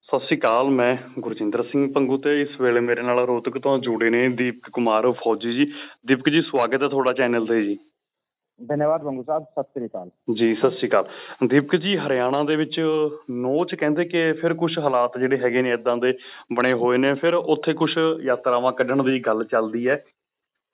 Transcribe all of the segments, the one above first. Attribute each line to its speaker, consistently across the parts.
Speaker 1: ਸਤਿ ਸ਼੍ਰੀ ਅਕਾਲ। ਮੈਂ ਗੁਰਜਿੰਦਰ ਸਿੰਘ ਪੰਗੂ ਤੇ ਇਸ ਵੇਲੇ ਮੇਰੇ ਨਾਲ ਰੋਹਤਕ ਤੋਂ ਜੁੜੇ ਨੇ ਦੀਪਕ ਕੁਮਾਰ ਫੌਜੀ ਜੀ। ਦੀਪਕ ਜੀ, ਸਵਾਗਤ ਹੈ ਤੁਹਾਡਾ ਚੈਨਲ ਤੇ ਜੀ।
Speaker 2: ਧੰਨਵਾਦ ਮੰਗੂ ਸਾਹਿਬ, ਸਤਿ ਸ੍ਰੀ ਅਕਾਲ
Speaker 1: ਜੀ। ਸਤਿ ਸ਼੍ਰੀ ਅਕਾਲ। ਦੀਪਕ ਜੀ, ਹਰਿਆਣਾ ਦੇ ਵਿੱਚ ਨੋਚ ਕਹਿੰਦੇ ਕਿ ਫਿਰ ਕੁਝ ਹਾਲਾਤ ਜਿਹੜੇ ਹੈਗੇ ਨੇ ਇਦਾਂ ਦੇ ਬਣੇ ਹੋਏ ਨੇ, ਫਿਰ ਉੱਥੇ ਕੁਝ ਯਾਤਰਾਵਾਂ ਕੱਢਣ ਦੀ ਗੱਲ ਚੱਲਦੀ ਹੈ,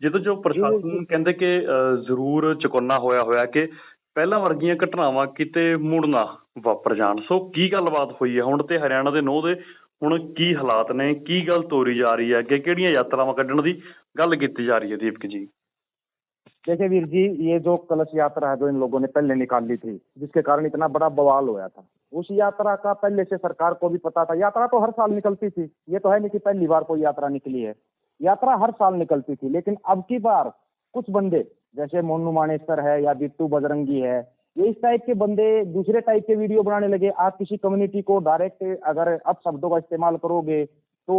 Speaker 1: ਜਿਹਦੇ ਜੋ ਪ੍ਰਸ਼ਾਸਨ ਕਹਿੰਦੇ ਕਿ ਜ਼ਰੂਰ ਚੁਕੰਨਾ ਹੋਇਆ ਕਿ ਪਹਿਲਾਂ ਵਰਗੀਆਂ ਘਟਨਾਵਾਂ ਕਿਤੇ ਮੁੜ ਨਾ ਵਾਪਰ ਜਾਣ। ਸੋ ਕੀ ਗੱਲਬਾਤ ਹੋਈ ਹੈ ਹੁਣ, ਤੇ ਹਰਿਆਣਾ ਦੇ ਨੋਹ ਦੇ ਹੁਣ ਕੀ ਹਾਲਾਤ ਨੇ, ਕੀ ਗੱਲ ਤੋਰੀ ਜਾ ਰਹੀ है, कि ਕਿਹੜੀਆਂ यात्रावां ਕੱਢਣ ਦੀ ਗੱਲ ਕੀਤੀ जा रही है दीपक जी?
Speaker 2: देखिए वीर जी, ये जो कलश यात्रा है जो इन लोगों ने पहले निकाली थी, जिसके कारण इतना बड़ा बवाल हुआ था, उस यात्रा का पहले से सरकार को भी पता था। यात्रा तो हर साल निकलती थी, ये तो है नहीं कि पहली बार कोई यात्रा निकली है। यात्रा हर साल निकलती थी, लेकिन अब की बार कुछ बंदे जैसे मोनू मानेसर है या बिट्टू बजरंगी है, ये इस टाइप के बंदे दूसरे टाइप के वीडियो बनाने लगे। आप किसी कम्युनिटी को डायरेक्ट अगर अपशब्दों का इस्तेमाल करोगे तो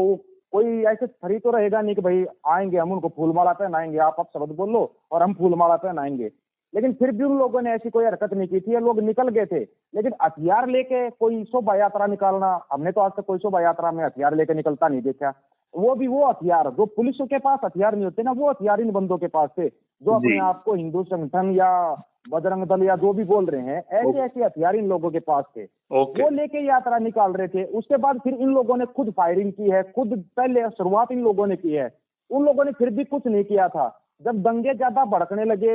Speaker 2: कोई ऐसे थरी तो रहेगा नहीं कि भाई आएंगे हम उनको फूलमाला पहनाएंगे, आप शब्द बोलो और हम फूलमाला पहनाएंगे। लेकिन फिर भी उन लोगों ने ऐसी कोई हरकत नहीं की थी, लोग निकल गए थे। लेकिन हथियार लेके कोई शोभा यात्रा निकालना, हमने तो आज तक कोई शोभा यात्रा में हथियार लेके निकलता नहीं देखा। वो भी वो हथियार जो पुलिसों के पास हथियार नहीं होते ना, वो हथियार इन बंदों के पास थे जो अपने आप को हिंदू संगठन या बजरंग दल या जो भी बोल रहे हैं, ऐसे ऐसे हथियार इन लोगों के पास थे। वो लेके यात्रा निकाल रहे थे। उसके बाद फिर इन लोगों ने खुद फायरिंग की है, खुद पहले शुरुआत इन लोगों ने की है। उन लोगों ने फिर भी कुछ नहीं किया था। जब दंगे ज्यादा भड़कने लगे,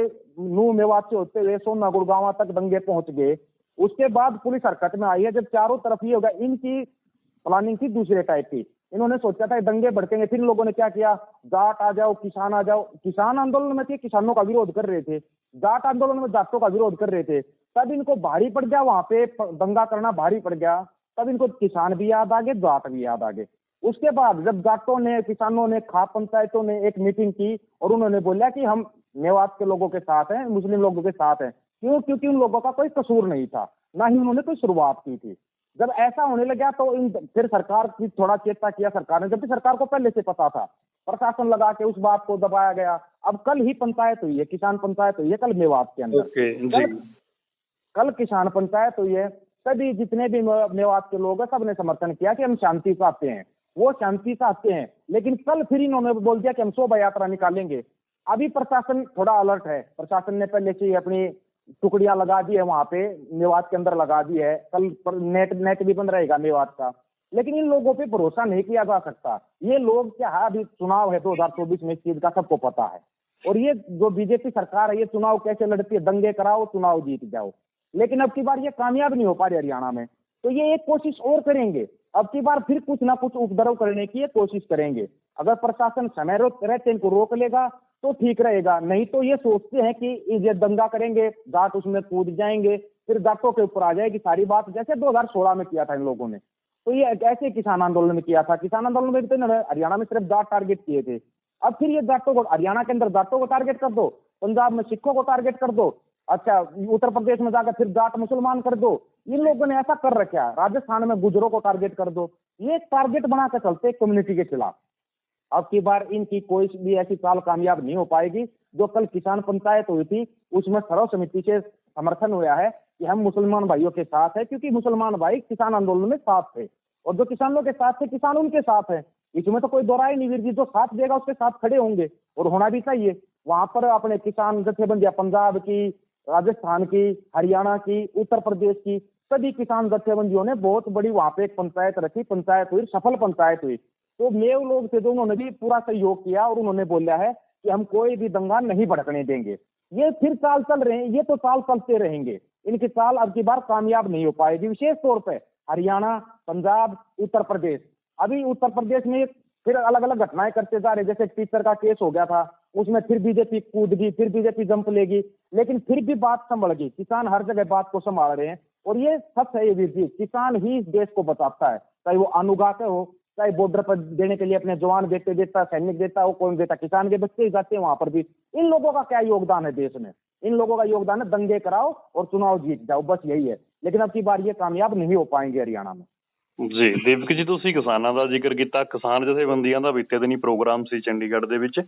Speaker 2: नूह मेवात से होते हुए सोना गुड़गांव तक दंगे पहुंच गए, उसके बाद पुलिस हरकत में आई है। जब चारों तरफ ये होगा, इनकी प्लानिंग थी दूसरे टाइप की। इन्होंने सोचा था दंगे भड़केंगे, फिर इन लोगों ने क्या किया, जाट आ जाओ, किसान आ जाओ। किसान आंदोलन में थे, किसानों का विरोध कर रहे थे। जाट आंदोलन में जाटों का विरोध कर रहे थे। तब इनको भारी पड़ गया, वहां पे दंगा करना भारी पड़ गया। तब इनको किसान भी याद आ गए, जाट भी याद आ गए। उसके बाद जब जाटों ने, किसानों ने, खाप पंचायतों ने एक मीटिंग की और उन्होंने बोला कि हम मेवात के लोगों के साथ हैं, मुस्लिम लोगों के साथ हैं। क्यों? क्योंकि उन लोगों का कोई कसूर नहीं था, ना ही उन्होंने कोई शुरुआत की थी। जब ऐसा होने लगा तो फिर सरकार की थोड़ा चेष्टा किया सरकार ने, जबकि सरकार को पहले से पता था। प्रशासन लगा के उस बात को दबाया गया। अब कल ही पंचायत हुई है, किसान पंचायत हुई है कल मेवात के अंदर। कल किसान पंचायत हुई है। सभी जितने भी मेवात के लोग हैं, सबने समर्थन किया कि हम शांति चाहते हैं, वो शांति चाहते हैं। लेकिन कल फिर इन्होंने बोल दिया कि हम शोभा यात्रा निकालेंगे। अभी प्रशासन थोड़ा अलर्ट है। प्रशासन ने पहले से ही अपनी टुकड़ियां लगा दी है, वहां पे मेवात के अंदर लगा दी है। कल नेट भी बंद रहेगा मेवात का। लेकिन इन लोगों पे भरोसा नहीं किया जा सकता। ये लोग क्या है, अभी चुनाव है 2024 में, इस चीज का सबको पता है। और ये जो बीजेपी सरकार है, ये चुनाव कैसे लड़ती है, दंगे कराओ, चुनाव जीत जाओ। लेकिन अब की बार ये कामयाब नहीं हो पा रही हरियाणा में, तो ये एक कोशिश और करेंगे। अब की बार फिर कुछ ना कुछ उपद्रव करने की ये कोशिश करेंगे। अगर प्रशासन समय रहते इनको रोक लेगा तो ठीक रहेगा, नहीं तो ये सोचते हैं कि ये दंगा करेंगे, जाट उसमें कूद जाएंगे, फिर जाटों के ऊपर आ जाएगी सारी बात, जैसे 2016 में किया था इन लोगों ने। तो ये ऐसे किसान आंदोलन में किया था। किसान आंदोलन में भी तो इन्होंने हरियाणा में सिर्फ जाट टारगेट किए थे। अब फिर ये जाटों को, हरियाणा के अंदर जाटों को टारगेट कर दो, पंजाब में सिखों को टारगेट कर दो, अच्छा उत्तर प्रदेश में जाकर फिर जाट मुसलमान कर दो। इन लोगों ने ऐसा कर रखा है। राजस्थान में गुजरों को टारगेट कर दो। ये टारगेट बनाकर चलते कम्युनिटी के खिलाफ। अब की बार इनकी कोई भी ऐसी चाल कामयाब नहीं हो पाएगी। जो कल किसान पंचायत हुई थी, उसमें सर्वसम्मति से समर्थन हुआ है कि हम मुसलमान भाइयों के साथ है, क्योंकि मुसलमान भाई किसान आंदोलन में साथ थे और जो किसानों के साथ थे, किसान उनके साथ है। इसमें तो कोई दो राय नहीं वीर जी। जो साथ देगा उसके साथ खड़े होंगे और होना भी चाहिए। वहां पर अपने किसान जत्थेबंदियां, पंजाब की, राजस्थान की, हरियाणा की, उत्तर प्रदेश की, सभी किसान जत्थेबंदियों ने बहुत बड़ी वहां पे एक पंचायत रखी। पंचायत हुई, सफल पंचायत हुई। तो मेव लोग थे जो, उन्होंने भी पूरा सहयोग किया और उन्होंने बोला है कि हम कोई भी दंगा नहीं भड़कने देंगे। ये फिर चाल चल रहे हैं, ये तो चाल चलते रहेंगे। इनकी चाल अब की बार कामयाब नहीं हो पाएगी, विशेष तौर पे हरियाणा, पंजाब, उत्तर प्रदेश। अभी उत्तर प्रदेश में फिर अलग अलग घटनाएं करते जा रहे हैं। जैसे टीचर का केस हो गया था, उसमें फिर बीजेपी कूद गई, फिर बीजेपी जंप लेगी, लेकिन फिर भी बात संभल गई। किसान हर जगह बात को संभाल रहे हैं और ये सच है। ये वीर जी, किसान ही इस देश को बचाता है, चाहे वो अनुगा के हो, चाहे बॉर्डर पर देने के लिए अपने जवान देता, सैनिक देता, वो कौन देता, किसान के बच्चे ही जाते हैं वहां पर भी। इन लोगों का क्या योगदान है देश में? इन लोगों का योगदान है दंगे कराओ और चुनाव जीत जाओ, बस यही है। लेकिन अब की बार ये कामयाब नहीं हो पाएंगे हरियाणा में।
Speaker 1: ਜੀ ਦੀਪਕ ਜੀ, ਤੁਸੀਂ ਕਿਸਾਨਾਂ ਦਾ ਜ਼ਿਕਰ ਕੀਤਾ। ਕਿਸਾਨ ਜਥੇਬੰਦੀਆਂ ਦਾ ਬੀਤੇ ਦਿਨੀ ਪ੍ਰੋਗਰਾਮ ਸੀ ਚੰਡੀਗੜ੍ਹ ਦੇ ਵਿੱਚ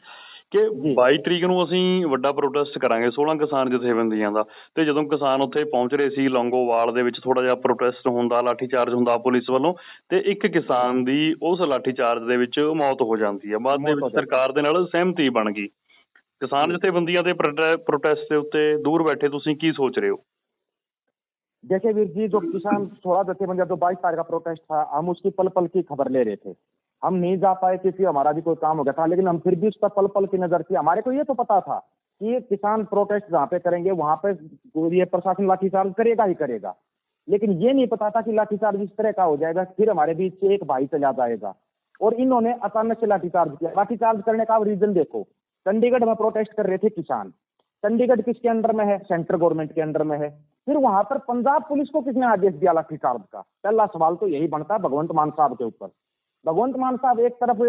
Speaker 1: ਕਿ 22 ਤਰੀਕ ਨੂੰ ਅਸੀਂ ਵੱਡਾ ਪ੍ਰੋਟੈਸਟ ਕਰਾਂਗੇ 16 ਕਿਸਾਨ ਜਥੇਬੰਦੀਆਂ ਦਾ। ਤੇ ਜਦੋਂ ਕਿਸਾਨ ਉੱਥੇ ਪਹੁੰਚ ਰਹੇ ਸੀ ਲੌਂਗੋਵਾਲ ਦੇ ਵਿੱਚ ਥੋੜਾ ਜਿਹਾ ਪ੍ਰੋਟੈਸਟ ਹੁੰਦਾ, ਲਾਠੀਚਾਰਜ ਹੁੰਦਾ ਪੁਲਿਸ ਵੱਲੋਂ, ਤੇ ਇੱਕ ਕਿਸਾਨ ਦੀ ਉਸ ਲਾਠੀਚਾਰਜ ਦੇ ਵਿੱਚ ਮੌਤ ਹੋ ਜਾਂਦੀ ਹੈ। ਬਾਅਦ ਦੇ ਵਿੱਚ ਸਰਕਾਰ ਦੇ ਨਾਲ ਸਹਿਮਤੀ ਬਣ ਗਈ। ਕਿਸਾਨ ਜਥੇਬੰਦੀਆਂ ਦੇ ਪ੍ਰੋਟੈਸਟ ਦੇ ਉੱਤੇ ਦੂਰ ਬੈਠੇ ਤੁਸੀਂ ਕੀ ਸੋਚ ਰਹੇ ਹੋ?
Speaker 2: देखिए वीर जी, जो किसान 16 जथेबंदियां जो 22 तारीख का प्रोटेस्ट था, हम उसकी पल पल की खबर ले रहे थे। हम नहीं जा पाए क्योंकि हमारा भी कोई काम हो गया था, लेकिन हम फिर भी उस पर पल पल की नजर थी। हमारे को ये तो पता था कि किसान प्रोटेस्ट जहाँ पे करेंगे वहां पे ये प्रशासन लाठीचार्ज करेगा ही करेगा, लेकिन ये नहीं पता था कि लाठीचार्ज इस तरह का हो जाएगा, फिर हमारे बीच से एक भाई चला जाएगा। और इन्होंने अचानक से लाठीचार्ज किया। लाठीचार्ज करने का रीजन देखो, चंडीगढ़ में प्रोटेस्ट कर रहे थे किसान। चंडीगढ़ किसके अंडर में है? सेंट्रल गवर्नमेंट के अंडर में है। फिर वहां पर पंजाब पुलिस को किसने आदेश दिया लाठीचार्ज का? पहला सवाल तो यही बनता है भगवंत मान साहब के ऊपर। भगवंत मान साहब एक तरफ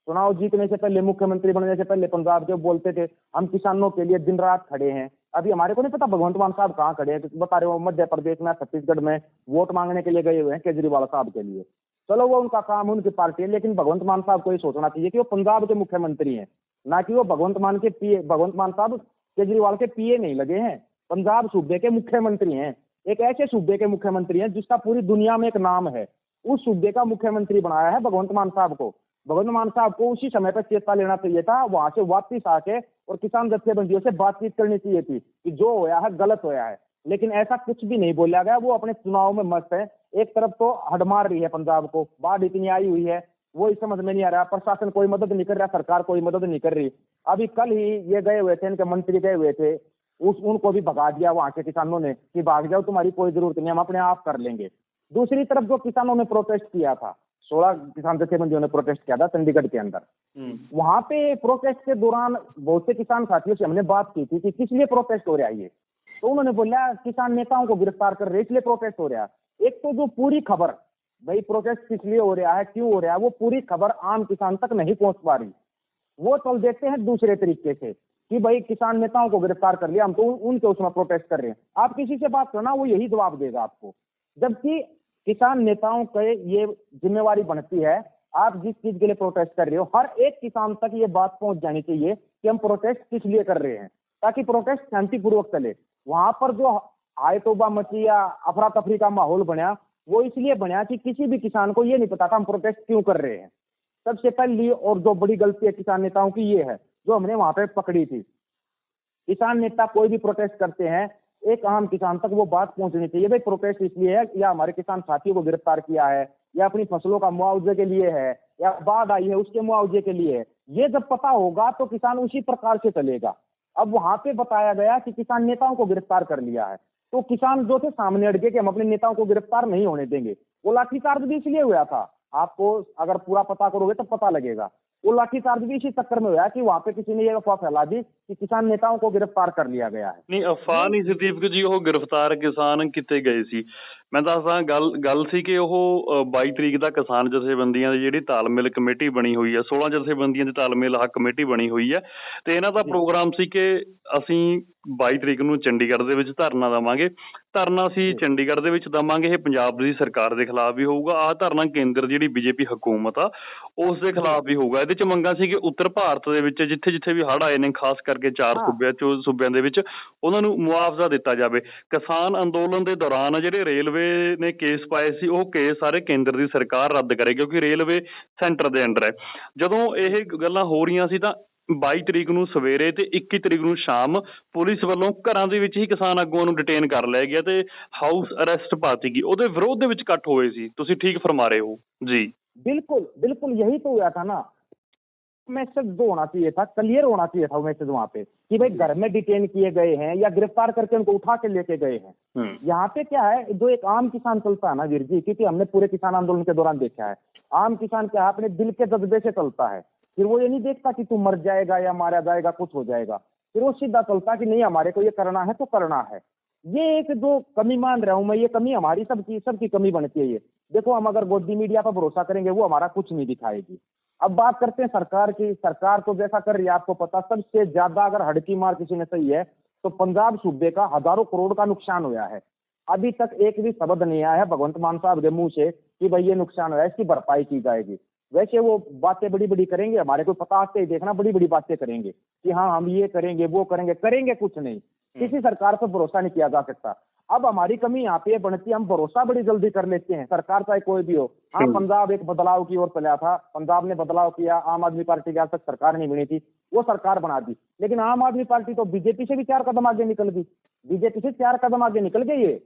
Speaker 2: चुनाव जीतने से पहले, मुख्यमंत्री बनने से पहले पंजाब के बोलते थे हम किसानों के लिए दिन रात खड़े हैं। अभी हमारे को नहीं पता भगवंत मान साहब कहाँ खड़े हैं। बता रहे हो मध्य प्रदेश में, छत्तीसगढ़ में वोट मांगने के लिए गए हुए हैं केजरीवाल साहब के लिए। चलो वो उनका काम, उनकी पार्टी है, लेकिन भगवंत मान साहब को ये सोचना चाहिए कि वो पंजाब के मुख्यमंत्री हैं, ना कि वो भगवंत मान के पीए। भगवंत मान साहब केजरीवाल के पीए नहीं लगे हैं, पंजाब सूबे के मुख्यमंत्री हैं। एक ऐसे सूबे के मुख्यमंत्री हैं जिसका पूरी दुनिया में एक नाम है। उस सूबे का मुख्यमंत्री बनाया है भगवंत मान साहब को। भगवंत मान साहब को उसी समय पर चेता लेना चाहिए था, वहां से वापिस आके और किसान जथेबंदियों से बातचीत करनी चाहिए थी कि जो होया है गलत होया है। लेकिन ऐसा कुछ भी नहीं बोला गया। वो अपने चुनाव में मस्त है। एक तरफ तो हड मार रही है पंजाब को, बाढ़ इतनी आई हुई है, वो इस समझ में नहीं आ रहा। प्रशासन कोई मदद नहीं कर रहा, सरकार कोई मदद नहीं कर रही। अभी कल ही ये गए हुए थे, इनके मंत्री गए हुए थे, उनको भी भगा दिया वहां के किसानों ने कि भाग जाओ, तुम्हारी कोई जरूरत नहीं, हम अपने आप कर लेंगे। दूसरी तरफ जो किसानों ने प्रोटेस्ट किया था, 16 किसान जथेबंदियों ने प्रोटेस्ट किया था चंडीगढ़ के अंदर, वहां पे प्रोटेस्ट के दौरान बहुत से किसान साथियों से हमने बात की थी कि किस लिए प्रोटेस्ट हो रहा है ये। तो उन्होंने बोला किसान नेताओं को गिरफ्तार कर रहे इसलिए प्रोटेस्ट हो रहा है। एक तो जो पूरी खबर, भाई प्रोटेस्ट किस लिए हो रहा है, क्यों हो रहा है, वो पूरी खबर आम किसान तक नहीं पहुंच पा रही। वो चल देते हैं दूसरे तरीके से कि भाई किसान नेताओं को गिरफ्तार कर लिया, हम तो उनके उसमें प्रोटेस्ट कर रहे हैं। आप किसी से बात करना, वो यही जवाब देगा आपको। जबकि किसान नेताओं के ये जिम्मेवारी बनती है, आप जिस चीज के लिए प्रोटेस्ट कर रहे हो, हर एक किसान तक ये बात पहुंच जानी चाहिए कि हम प्रोटेस्ट किस लिए कर रहे हैं, ताकि प्रोटेस्ट शांतिपूर्वक चले। वहां पर जो आय तोबा मची या अफरा तफरी का माहौल बना, वो इसलिए बना कि किसी भी किसान को ये नहीं पता था हम प्रोटेस्ट क्यों कर रहे हैं। सबसे पहली और जो बड़ी गलती है किसान नेताओं की ये है, जो हमने वहां पे पकड़ी थी। किसान नेता कोई भी प्रोटेस्ट करते हैं, एक आम किसान तक वो बात पहुंचनी चाहिए, भाई प्रोटेस्ट इसलिए है या हमारे किसान साथियों को गिरफ्तार किया है, या अपनी फसलों का मुआवजे के लिए है, या बाढ़ आई है उसके मुआवजे के लिए है। ये जब पता होगा तो किसान उसी प्रकार से चलेगा। अब वहां पे बताया गया कि किसान नेताओं को गिरफ्तार कर लिया है, तो किसान जो थे सामने अड़ गए कि हम अपने नेताओं को गिरफ्तार नहीं होने देंगे। वो लाठीचार्ज भी इसलिए हुआ था, आपको अगर पूरा पता करोगे तो पता लगेगा। वो लाठीचार्ज भी इसी चक्कर में हुआ कि वहां पे किसी ने ये अफवाह फैला दी कि किसान नेताओं को गिरफ्तार कर लिया गया है।
Speaker 1: नहीं अफवाह नहीं सी दीपक जी, वो गिरफ्तार किसान किते गए सी। मैं दसदा गल सी कि वो 22 तरीक ਦਾ किसान ਜਥੇਬੰਦੀਆਂ ਦੀ ਜਿਹੜੀ ਤਾਲਮੇਲ ਕਮੇਟੀ ਬਣੀ ਹੋਈ ਹੈ, 16 ਜਥੇਬੰਦੀਆਂ ਦੀ ਤਾਲਮੇਲ ਹੱਕ ਕਮੇਟੀ ਬਣੀ ਹੋਈ ਹੈ, ਤੇ ਇਹਨਾਂ ਦਾ ਪ੍ਰੋਗਰਾਮ ਸੀ ਕਿ ਅਸੀਂ 22 ਤਰੀਕ ਨੂੰ ਚੰਡੀਗੜ੍ਹ ਦੇ ਵਿੱਚ ਧਰਨਾ ਦੇਵਾਂਗੇ। ਧਰਨਾ ਅਸੀਂ ਚੰਡੀਗੜ੍ਹ ਦੇ ਵਿੱਚ ਦੇਵਾਂਗੇ, ਇਹ ਪੰਜਾਬ ਦੀ ਸਰਕਾਰ ਦੇ ਖਿਲਾਫ ਵੀ ਹੋਊਗਾ। ਆਹ ਧਰਨਾ ਕੇਂਦਰ ਜਿਹੜੀ ਬੀਜੇਪੀ ਹਕੂਮਤ ਆ ਉਸ ਦੇ ਖਿਲਾਫ ਵੀ ਹੋਊਗਾ। ਇਹਦੇ ਚ ਮੰਗਾਂ ਸੀ ਕਿ ਉੱਤਰ ਭਾਰਤ ਦੇ ਵਿੱਚ ਜਿੱਥੇ ਜਿੱਥੇ ਵੀ ਹੜ੍ਹ ਆਏ ਨੇ, ਖਾਸ ਕਰਕੇ 4 ਸੂਬਿਆਂ ਦੇ ਵਿੱਚ, ਉਹਨਾਂ ਨੂੰ ਮੁਆਵਜ਼ਾ ਦਿੱਤਾ ਜਾਵੇ। ਕਿਸਾਨ ਅੰਦੋਲਨ ਦੇ ਦੌਰਾਨ ਜਿਹੜੇ ਰੇਲਵੇ ਨੇ ਕੇਸ ਪਾਏ ਸੀ, ਉਹ ਕੇਸ ਸਾਰੇ ਕੇਂਦਰ ਦੀ ਸਰਕਾਰ ਰੱਦ ਕਰੇ, ਕਿਉਂਕਿ ਰੇਲਵੇ ਸੈਂਟਰ ਦੇ ਅੰਡਰ ਹੈ। ਜਦੋਂ ਇਹ ਗੱਲਾਂ ਹੋ ਰਹੀਆਂ ਸੀ ਤਾਂ 22 ਤਰੀਕ ਨੂੰ ਸਵੇਰੇ ਤੇ 21 ਤਰੀਕ ਨੂੰ ਸ਼ਾਮ ਪੁਲਿਸ ਵੱਲੋਂ ਘਰਾਂ ਦੇ ਵਿੱਚ ਹੀ ਕਿਸਾਨ ਆਗੂਆਂ ਨੂੰ ਡਿਟੇਨ ਕਰ ਲਿਆ ਗਿਆ ਤੇ ਹਾਊਸ ਅਰੈਸਟ ਪਾਤੀ ਗਈ। ਉਹਦੇ ਵਿਰੋਧ ਦੇ ਵਿੱਚ ਇਕੱਠ ਹੋਏ ਸੀ। ਤੁਸੀਂ ਠੀਕ ਫਰਮਾ ਰਹੇ ਹੋ ਜੀ।
Speaker 2: बिल्कुल बिल्कुल यही तो हुआ था ना। मैसेज जो होना चाहिए था, क्लियर होना चाहिए था वो मैसेज वहां पे कि भाई घर में डिटेन किए गए हैं या गिरफ्तार करके उनको उठा के लेके गए हैं। यहाँ पे क्या है, जो एक आम किसान चलता है ना वीर जी, क्योंकि हमने पूरे किसान आंदोलन के दौरान देखा है, आम किसान क्या है अपने दिल के जज्बे से चलता है। फिर वो ये नहीं देखता कि तू मर जाएगा या मारा जाएगा, कुछ हो जाएगा। फिर वो सीधा चलता कि नहीं हमारे को ये करना है तो करना है। ये एक जो कमी मान रहा हूं मैं, ये कमी हमारी सबकी कमी बनती है। ये देखो, हम अगर गोदी मीडिया पर भरोसा करेंगे वो हमारा कुछ नहीं दिखाएगी। अब बात करते हैं सरकार की। सरकार तो जैसा कर रही है आपको पता, सबसे ज्यादा अगर हड़की मार किसी ने सही है तो पंजाब सूबे का हजारों करोड़ का नुकसान हुआ है। अभी तक एक भी शब्द नहीं आया है भगवंत मान साहब के मुंह से कि भाई ये नुकसान हुआ है, इसकी भरपाई की जाएगी। वैसे वो बातें बड़ी बड़ी करेंगे, हमारे को पता आते ही देखना बड़ी बड़ी बातें करेंगे कि हाँ हम ये करेंगे वो करेंगे, करेंगे कुछ नहीं। किसी सरकार पर भरोसा नहीं किया जा सकता। अब हमारी कमी यहाँ पे बनती है, हम भरोसा बड़ी जल्दी कर लेते हैं, सरकार चाहे कोई भी हो। हाँ, पंजाब एक बदलाव की ओर चला था, पंजाब ने बदलाव किया, आम आदमी पार्टी की आज तक सरकार नहीं बनी थी, वो सरकार बना दी। लेकिन आम आदमी पार्टी तो बीजेपी से भी 4 कदम आगे निकल गई, बीजेपी से 4 कदम आगे निकल गई है।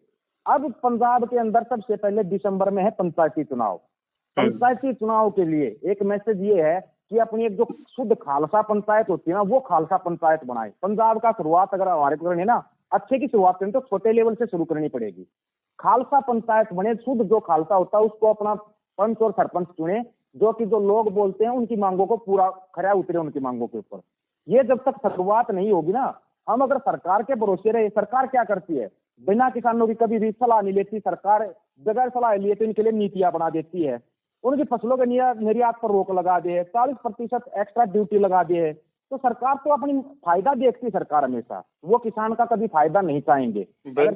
Speaker 2: अब पंजाब के अंदर सबसे पहले दिसंबर में है पंचायती चुनाव। पंचायती चुनाव के लिए एक मैसेज ये है कि अपनी एक जो शुद्ध खालसा पंचायत होती है ना, वो खालसा पंचायत बनाए। पंजाब का शुरुआत अगर हमारे को करनी है ना, अच्छे की शुरुआत करनी तो छोटे लेवल से शुरू करनी पड़ेगी। खालसा पंचायत बने, शुद्ध जो खालसा होता है उसको अपना पंच और सरपंच चुने, जो कि जो लोग बोलते हैं उनकी मांगों को पूरा खरा उतरे, उनकी मांगों के ऊपर। ये जब तक शुरुआत नहीं होगी ना, हम अगर सरकार के भरोसे रहे, सरकार क्या करती है, बिना किसानों की कभी भी सलाह नहीं लेती सरकार, बगैर सलाह लिए तो इनके लिए नीतियां बना देती है। उनकी फसलों के निर्यात पर रोक लगा दे, 40% एक्स्ट्रा ड्यूटी लगा दे। तो सरकार तो अपनी फायदा देखती, सरकार हमेशा वो किसान का कभी फायदा नहीं चाहेंगे। अगर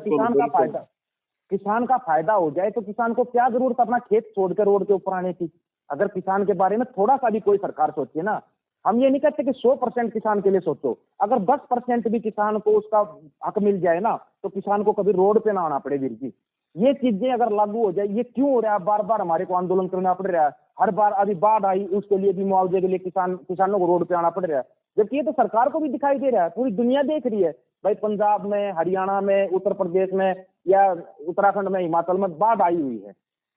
Speaker 2: किसान का फायदा हो जाए तो किसान को क्या जरूरत अपना खेत छोड़कर रोड के ऊपर आने की। अगर किसान के बारे में थोड़ा सा भी कोई सरकार सोचे ना, हम ये नहीं कहते कि 100% किसान के लिए सोचो, अगर 10% भी किसान को उसका हक मिल जाए ना, तो किसान को कभी रोड पे ना आना पड़े। वीर जी, ये चीजें अगर लागू हो जाए, ये क्यों हो रहा है, बार बार हमारे को आंदोलन करना पड़ रहा है, हर बार अभी बाढ़ आई उसके लिए भी मुआवजे के लिए किसानों को रोड पे आना पड़ रहा है, जबकि ये तो सरकार को भी दिखाई दे रहा है, पूरी दुनिया देख रही है। भाई पंजाब में, हरियाणा में, उत्तर प्रदेश में या उत्तराखंड में, हिमाचल में बाढ़ आई हुई है,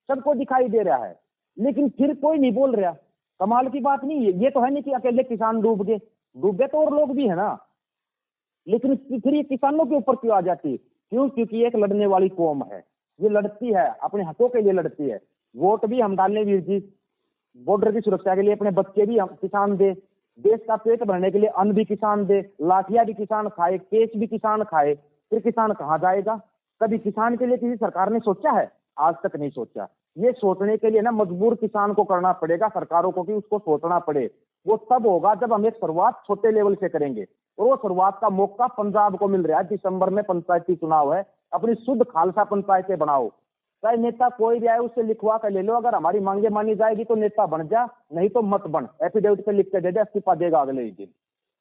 Speaker 2: सबको दिखाई दे रहा है, लेकिन फिर कोई नहीं बोल रहा। कमाल की बात नहीं है, ये तो है नहीं कि अकेले किसान डूब गए तो और लोग भी है ना, लेकिन फिर ये किसानों के ऊपर क्यों आ जाती है? क्यों? क्योंकि एक लड़ने वाली कौम है, ये लड़ती है, अपने हकों के लिए लड़ती है। वोट भी हम डालने वीर जी, बॉर्डर की सुरक्षा के लिए अपने बच्चे भी हम किसान दे, देश का पेट भरने के लिए अन्न भी किसान दे, लाठियां भी किसान खाए, केस भी किसान खाए, फिर किसान कहाँ जाएगा? कभी किसान के लिए किसी सरकार ने सोचा है? आज तक नहीं सोचा। ये सोचने के लिए ना मजबूर किसान को करना पड़ेगा, सरकारों को भी उसको सोचना पड़े। वो तब होगा जब हम एक शुरुआत छोटे लेवल से करेंगे, और वो शुरुआत का मौका पंजाब को मिल रहा है। दिसंबर में पंचायती चुनाव है, अपनी शुद्ध खालसा पंचायतें बनाओ, चाहे नेता कोई भी आए उससे लिखवा कर ले लो, अगर हमारी मांगे मानी जाएगी तो नेता बन जा, नहीं तो मत बन, एफिडेविट पे लिख के दे दे, इस्तीफा देगा अगले ही दिन।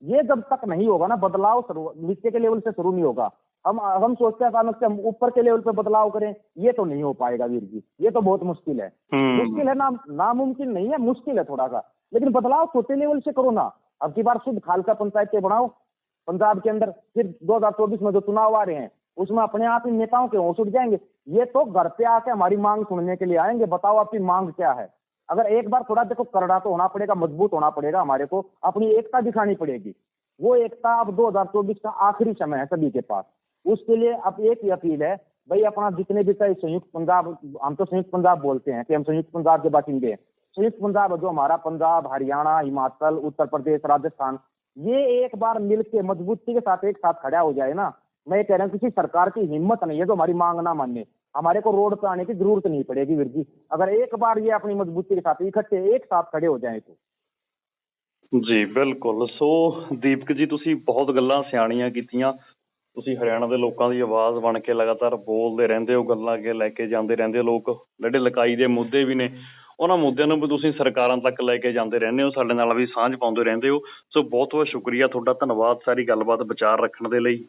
Speaker 2: ये जब तक नहीं होगा ना, बदलाव नीचे के लेवल से शुरू नहीं होगा। हम सोचते हैं अचानक से हम ऊपर के लेवल पे बदलाव करें, ये तो नहीं हो पाएगा वीर जी, ये तो बहुत मुश्किल है। मुश्किल है ना, नामुमकिन नहीं है, मुश्किल है थोड़ा सा, लेकिन बदलाव छोटे लेवल से करो ना। अब की बार शुद्ध खालसा पंचायतें बनाओ पंजाब के अंदर, फिर 2024 में जो चुनाव आ रहे हैं उसमें अपने आप ही नेताओं के होश उठ जाएंगे। ये तो घर पे आके हमारी मांग सुनने के लिए आएंगे, बताओ आपकी मांग क्या है। अगर एक बार थोड़ा देखो करड़ा तो होना पड़ेगा, मजबूत होना पड़ेगा, हमारे को अपनी एकता दिखानी पड़ेगी। वो एकता अब 2024 का आखिरी समय है सभी के पास। उसके लिए अब एक ही अपील है, भाई अपना जितने भी चाहे संयुक्त पंजाब, हम तो संयुक्त पंजाब बोलते हैं कि हम संयुक्त पंजाब के बासिंदे हैं। संयुक्त पंजाब जो हमारा पंजाब, हरियाणा, हिमाचल, उत्तर प्रदेश, राजस्थान, ये एक बार मिलकर मजबूती के साथ एक साथ खड़ा हो जाए ना, मैं कह रहा हूँ किसी सरकार की हिम्मत नहीं है जो हमारी मांग ना माने। हमारे को रोड पे आने की जरूरत नहीं पड़ेगी वीर जी, अगर एक बार ये अपनी मजबूती के साथ इकट्ठे एक साथ खड़े हो जाए तो।
Speaker 1: ਜੀ ਬਿਲਕੁਲ। ਸੋ ਦੀਪਕ ਜੀ, ਤੁਸੀਂ ਬਹੁਤ ਗੱਲਾਂ ਸਿਆਣੀਆਂ ਕੀਤੀਆਂ। ਤੁਸੀਂ ਹਰਿਆਣਾ ਦੇ ਲੋਕਾਂ ਦੀ ਆਵਾਜ਼ ਬਣ ਕੇ ਲਗਾਤਾਰ ਬੋਲਦੇ ਰਹਿੰਦੇ ਹੋ, ਗੱਲਾਂ ਅੱਗੇ ਲੈ ਕੇ ਜਾਂਦੇ ਰਹਿੰਦੇ ਹੋ। ਲੋਕ ਜਿਹੜੇ ਲਕਾਈ ਦੇ ਮੁੱਦੇ ਵੀ ਨੇ, ਉਹਨਾਂ ਮੁੱਦਿਆਂ ਨੂੰ ਵੀ ਤੁਸੀਂ ਸਰਕਾਰਾਂ ਤੱਕ ਲੈ ਕੇ ਜਾਂਦੇ ਰਹਿੰਦੇ ਹੋ, ਸਾਡੇ ਨਾਲ ਵੀ ਸਾਂਝ ਪਾਉਂਦੇ ਰਹਿੰਦੇ ਹੋ। ਸੋ ਬਹੁਤ ਬਹੁਤ ਸ਼ੁਕਰੀਆ ਤੁਹਾਡਾ, ਧੰਨਵਾਦ ਸਾਰੀ ਗੱਲਬਾਤ ਵਿਚਾਰ ਰੱਖਣ ਦੇ ਲਈ।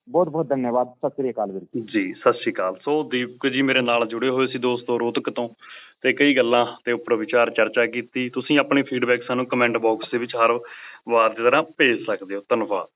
Speaker 2: ਬਹੁਤ ਬਹੁਤ ਧੰਨਵਾਦ, ਸਤਿ ਸ੍ਰੀ ਅਕਾਲ ਵੀਰ
Speaker 1: ਜੀ, ਸਤਿ ਸ਼੍ਰੀ ਅਕਾਲ। ਸੋ ਦੀਪਕ ਜੀ ਮੇਰੇ ਨਾਲ ਜੁੜੇ ਹੋਏ ਸੀ ਦੋਸਤੋ ਰੋਹਤਕ ਤੋਂ, ਤੇ ਕਈ ਗੱਲਾਂ ਤੇ ਉੱਪਰ ਵਿਚਾਰ ਚਰਚਾ ਕੀਤੀ। ਤੁਸੀਂ ਆਪਣੀ ਫੀਡਬੈਕ ਸਾਨੂੰ ਕਮੈਂਟ ਬਾਕਸ ਦੇ ਵਿੱਚ ਹਰ ਵਾਰ ਦੀ ਤਰ੍ਹਾਂ ਭੇਜ ਸਕਦੇ ਹੋ। ਧੰਨਵਾਦ।